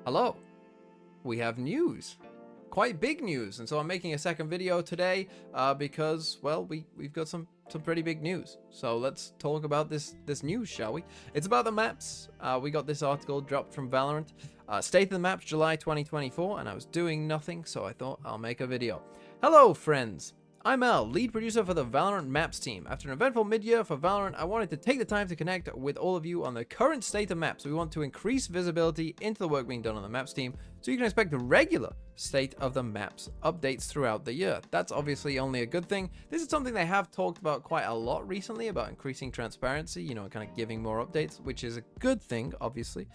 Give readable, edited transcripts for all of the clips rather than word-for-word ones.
Hello, we have news, quite big news, and so I'm making a second video today because, well, we've got some pretty big news. So let's talk about this news, shall we? It's about the maps. We got this article dropped from Valorant. State of the Maps, July 2024, and I was doing nothing, so I thought I'll make a video. Hello, friends. I'm El, lead producer for the Valorant Maps team. After an eventful mid-year for Valorant, I wanted to take the time to connect with all of you on the current state of maps. We want to increase visibility into the work being done on the maps team, so you can expect the regular state of the maps updates throughout the year. That's obviously only a good thing. This is something they have talked about quite a lot recently, about increasing transparency, you know, kind of giving more updates, which is a good thing, obviously.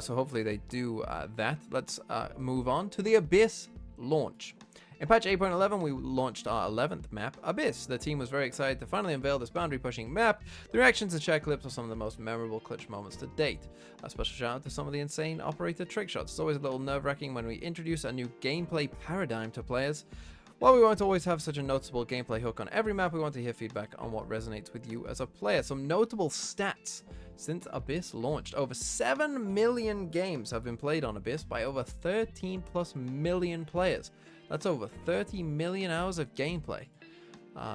So hopefully they do that. Let's move on to the Abyss launch. In patch 8.11, we launched our 11th map, Abyss. The team was very excited to finally unveil this boundary-pushing map. The reactions and share clips are some of the most memorable clutch moments to date. A special shout out to some of the insane operator trick shots. It's always a little nerve-wracking when we introduce a new gameplay paradigm to players. While we won't always have such a noticeable gameplay hook on every map, we want to hear feedback on what resonates with you as a player. Some notable stats since Abyss launched. Over 7 million games have been played on Abyss by over 13 plus million players. That's over 30 million hours of gameplay.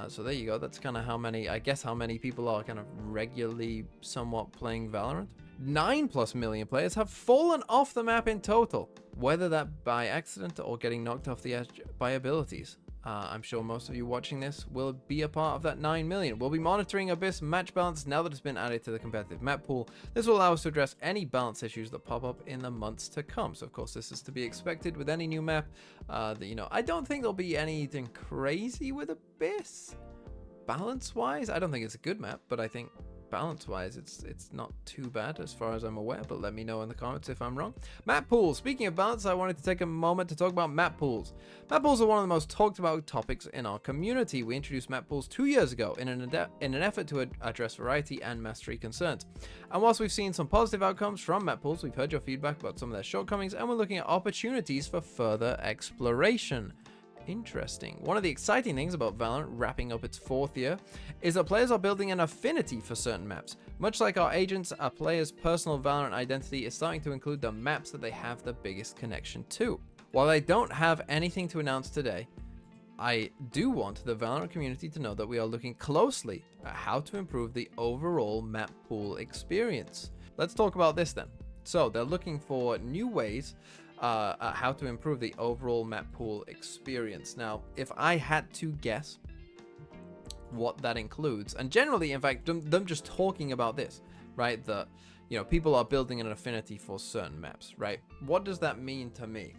So there you go. That's kind of how many, I guess, how many people are kind of regularly somewhat playing Valorant. 9+ million players have fallen off the map in total, whether that by accident or getting knocked off the edge by abilities. I'm sure most of you watching this will be a part of that 9 million. We'll be monitoring Abyss match balance now that it's been added to the competitive map pool. This will allow us to address any balance issues that pop up in the months to come. So of course this is to be expected with any new map. I don't think there'll be anything crazy with Abyss. Balance-wise, I don't think it's a good map, but I think balance-wise, it's not too bad as far as I'm aware, but let me know in the comments if I'm wrong. Map pools. Speaking of balance, I wanted to take a moment to talk about map pools. Map pools are one of the most talked about topics in our community. We introduced map pools 2 years ago in an effort to address variety and mastery concerns. And whilst we've seen some positive outcomes from map pools, we've heard your feedback about some of their shortcomings, and we're looking at opportunities for further exploration. Interesting. One of the exciting things about Valorant wrapping up its 4th year is that players are building an affinity for certain maps. Much like our agents, a player's personal Valorant identity is starting to include the maps that they have the biggest connection to. While I don't have anything to announce today, I do want the Valorant community to know that we are looking closely at how to improve the overall map pool experience. Let's talk about this then. So they're looking for new ways how to improve the overall map pool experience. Now, if I had to guess what that includes, and generally, in fact, them just talking about this, right, that, you know, people are building an affinity for certain maps, right? What does that mean to me?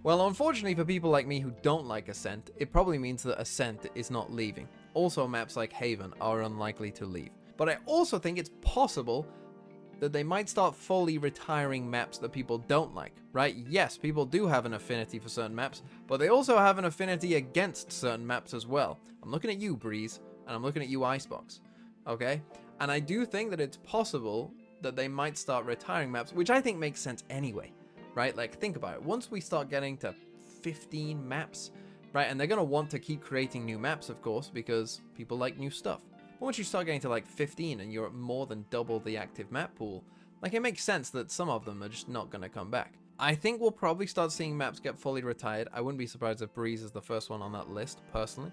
Well, unfortunately for people like me who don't like Ascent, it probably means that Ascent is not leaving. Also, maps like Haven are unlikely to leave. But I also think it's possible that they might start fully retiring maps that people don't like, right? Yes, people do have an affinity for certain maps, but they also have an affinity against certain maps as well. I'm looking at you, Breeze, and I'm looking at you, Icebox, okay? And I do think that it's possible that they might start retiring maps, which I think makes sense anyway, right? Like, think about it. Once we start getting to 15 maps, right, and they're going to want to keep creating new maps, of course, because people like new stuff. But once you start getting to like 15 and you're at more than double the active map pool, like, it makes sense that some of them are just not going to come back. I think we'll probably start seeing maps get fully retired. I wouldn't be surprised if Breeze is the first one on that list, personally.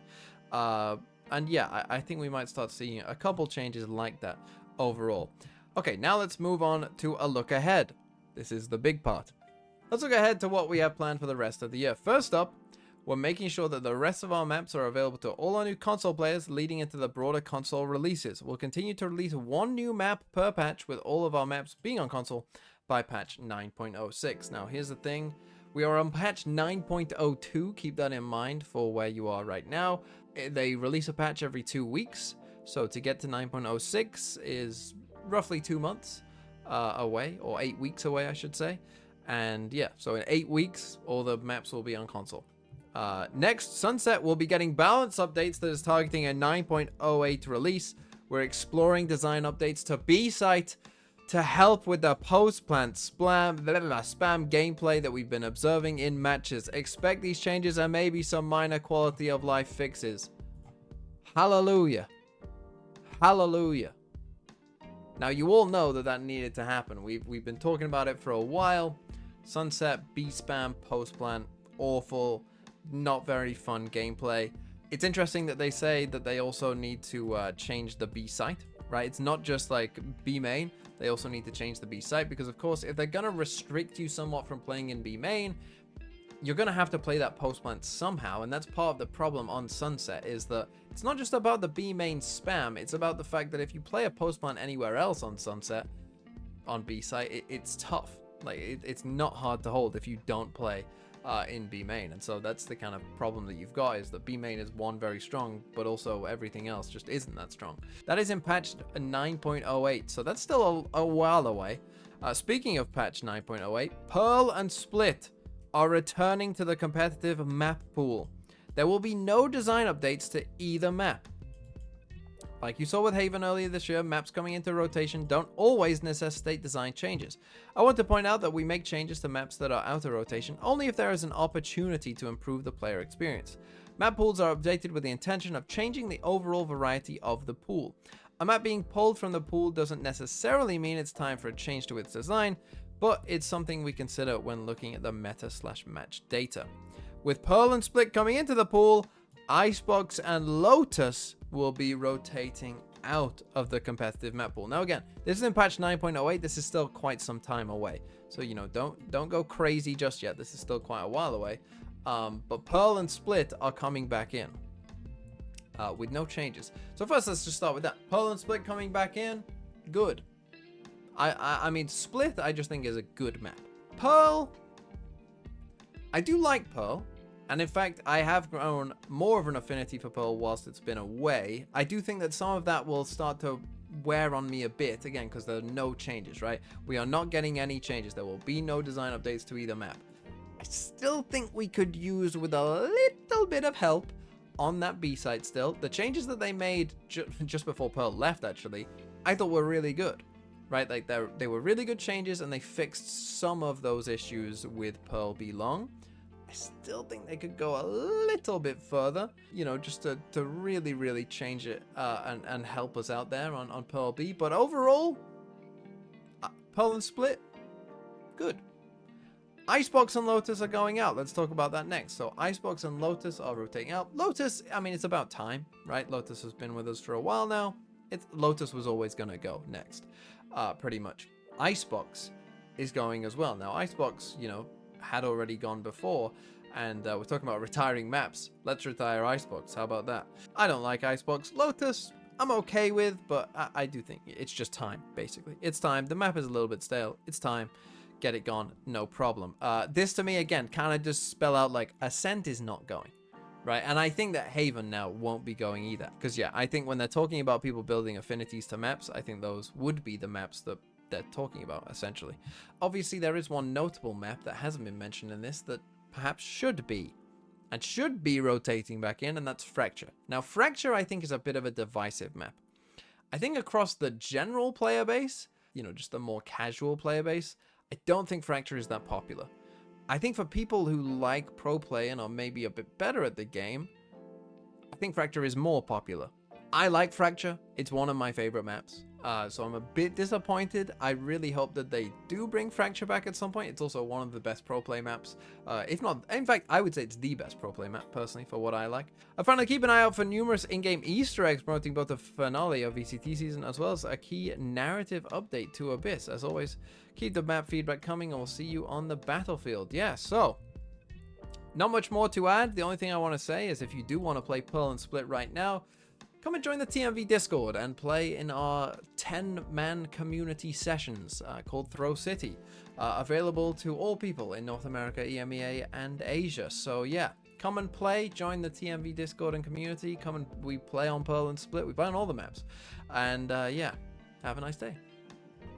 And yeah, I think we might start seeing a couple changes like that overall. Okay, now let's move on to a look ahead. This is the big part. Let's look ahead to what we have planned for the rest of the year. First up, we're making sure that the rest of our maps are available to all our new console players leading into the broader console releases. We'll continue to release one new map per patch, with all of our maps being on console by patch 9.06. Now, here's the thing. We are on patch 9.02. Keep that in mind for where you are right now. They release a patch every 2 weeks. So to get to 9.06 is roughly 2 months away, or 8 weeks away, I should say. And yeah, so in 8 weeks, all the maps will be on console. Next, Sunset will be getting balance updates that is targeting a 9.08 release. We're exploring design updates to B-Site to help with the post-plant spam gameplay that we've been observing in matches. Expect these changes and maybe some minor quality of life fixes. Hallelujah. Hallelujah. Now, you all know that needed to happen. We've been talking about it for a while. Sunset, B spam, post plant, awful, not very fun gameplay. It's interesting that they say that they also need to change the B site, right? It's not just like B main, they also need to change the B site, because of course, if they're gonna restrict you somewhat from playing in B main, you're gonna have to play that post plant somehow, and that's part of the problem on Sunset, is that it's not just about the B main spam, it's about the fact that if you play a post plant anywhere else on Sunset, on B site, it's tough. Like, it's not hard to hold if you don't play in B main, and so that's the kind of problem that you've got, is that B main is one, very strong, but also everything else just isn't that strong. That is in patch 9.08, so that's still a while away. Speaking of patch 9.08, Pearl and Split are returning to the competitive map pool. There will be no design updates to either map. Like you saw with Haven earlier this year, maps coming into rotation don't always necessitate design changes. I want to point out that we make changes to maps that are out of rotation only if there is an opportunity to improve the player experience. Map pools are updated with the intention of changing the overall variety of the pool. A map being pulled from the pool doesn't necessarily mean it's time for a change to its design, but it's something we consider when looking at the meta/match data. With Pearl and Split coming into the pool, Icebox and Lotus will be rotating out of the competitive map pool. Now again, this is in patch 9.08, this is still quite some time away. So, you know, don't go crazy just yet. This is still quite a while away. But Pearl and Split are coming back in with no changes. So first, let's just start with that. Pearl and Split coming back in, good. I mean, Split I just think is a good map. Pearl, I do like Pearl. And in fact, I have grown more of an affinity for Pearl whilst it's been away. I do think that some of that will start to wear on me a bit, again, because there are no changes, right? We are not getting any changes. There will be no design updates to either map. I still think we could use with a little bit of help on that B side still. The changes that they made just before Pearl left, actually, I thought were really good, right? Like, they were really good changes, and they fixed some of those issues with Pearl B long. I still think they could go a little bit further, you know, just to really, really change it and help us out there on Pearl B. But overall, Pearl and Split, good. Icebox and Lotus are going out. Let's talk about that next. So Icebox and Lotus are rotating out. Lotus, I mean, it's about time, right? Lotus has been with us for a while now. Lotus was always going to go next, pretty much. Icebox is going as well. Now, Icebox, you know, had already gone before, and we're talking about retiring maps. Let's retire Icebox. How about that? I don't like Icebox. Lotus, I'm okay with, but I do think it's just time, basically. It's time. The map is a little bit stale. It's time. Get it gone. No problem. This, to me, again, kind of just spell out, like, Ascent is not going, right? And I think that Haven now won't be going either. Because, yeah, I think when they're talking about people building affinities to maps, I think those would be the maps that they're talking about, essentially. Obviously, there is one notable map that hasn't been mentioned in this that perhaps should be rotating back in, and that's Fracture. Now, Fracture, I think, is a bit of a divisive map. I think across the general player base, you know, just the more casual player base, I don't think Fracture is that popular. I think for people who like pro play and are maybe a bit better at the game, I think Fracture is more popular. I like Fracture. It's one of my favorite maps. So I'm a bit disappointed. I really hope that they do bring Fracture back at some point. It's also one of the best pro play maps. If not, in fact, I would say it's the best pro play map, personally, for what I like. I found to keep an eye out for numerous in-game Easter eggs promoting both the finale of VCT season as well as a key narrative update to Abyss. As always, keep the map feedback coming and we'll see you on the battlefield. Yeah, so not much more to add. The only thing I want to say is if you do want to play Pearl and Split right now, come and join the TMV Discord and play in our 10-man community sessions called Throw City, available to all people in North America, EMEA, and Asia. So yeah, come and play, join the TMV Discord and community, we play on Pearl and Split, we play on all the maps, and yeah, have a nice day.